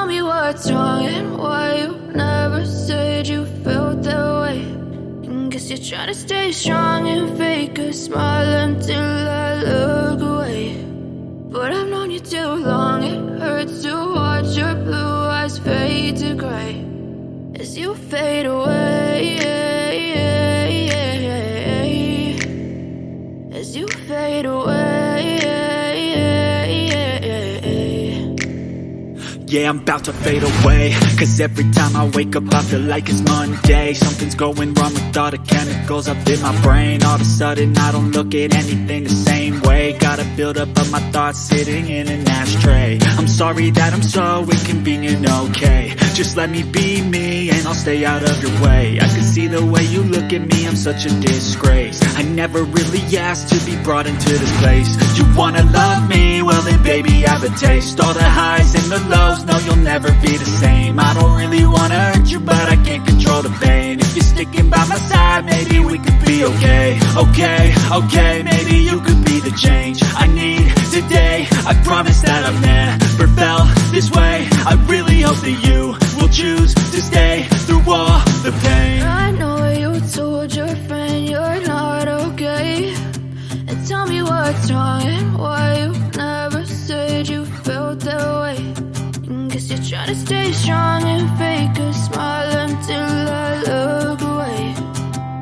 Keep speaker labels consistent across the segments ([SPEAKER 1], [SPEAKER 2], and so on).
[SPEAKER 1] me what's wrong and why you never said you felt that way. And guess you're trying to stay strong and fake a smile until I look away. But I've known you too long, it hurts to watch your blue eyes fade to gray as you fade away, as you fade away.
[SPEAKER 2] Yeah, I'm about to fade away, cause every time I wake up I feel like it's Monday. Something's going wrong with all the chemicals up in my brain. All of a sudden I don't look at anything the same way. Got a buildup of my thoughts sitting in an ashtray. I'm sorry that I'm so inconvenient, okay. Just let me be me and I'll stay out of your way. I can see the way you look at me, I'm such a disgrace. I never really asked to be brought into this place. You wanna love me? Well then baby I have a taste. All the highs and the lows, no, you'll never be the same. I don't really wanna hurt you, but I can't control the pain. If you're sticking by my side, maybe we could be okay. Okay, maybe you could be the change I need today. I promise that I've never felt this way. I really hope that you will choose to stay through all the pain.
[SPEAKER 1] I know you told your friend you're not okay, and tell me what's wrong and why you never said you felt that way. Guess you're trying to stay strong and fake a smile until I look away.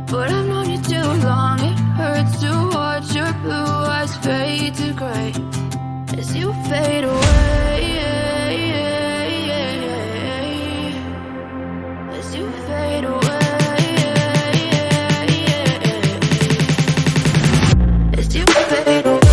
[SPEAKER 1] But I've known you too long, it hurts to watch your blue eyes fade to gray as you fade away, as you fade away, as you fade away.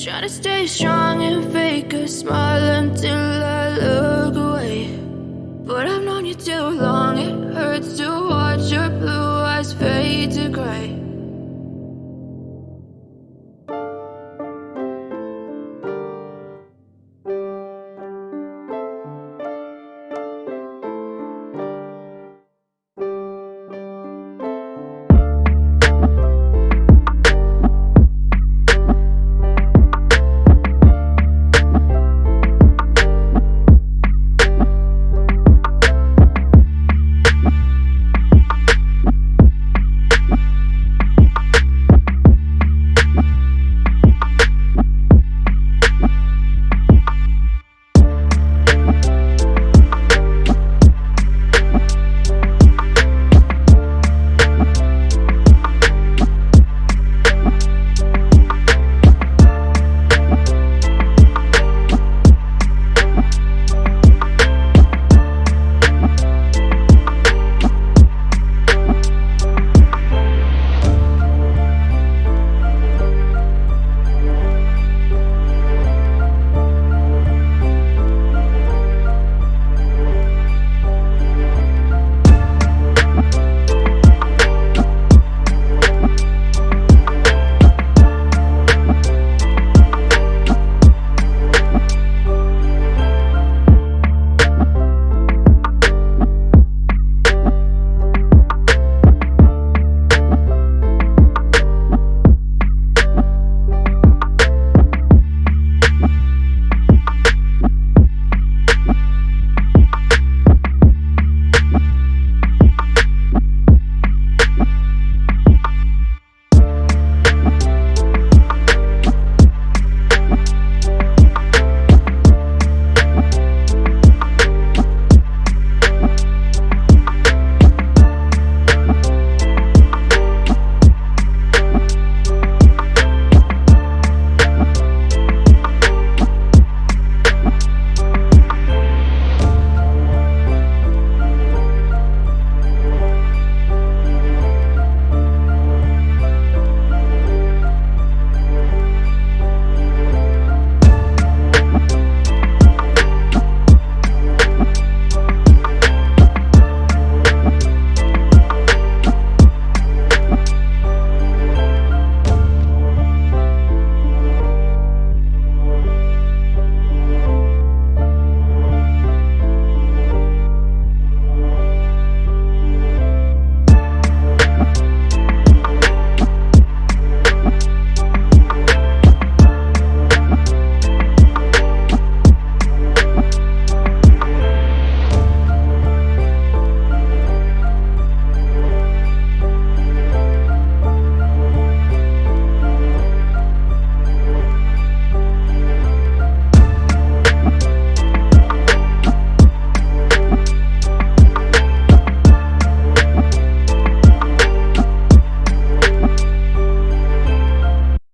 [SPEAKER 1] Trying to stay strong and fake a smile until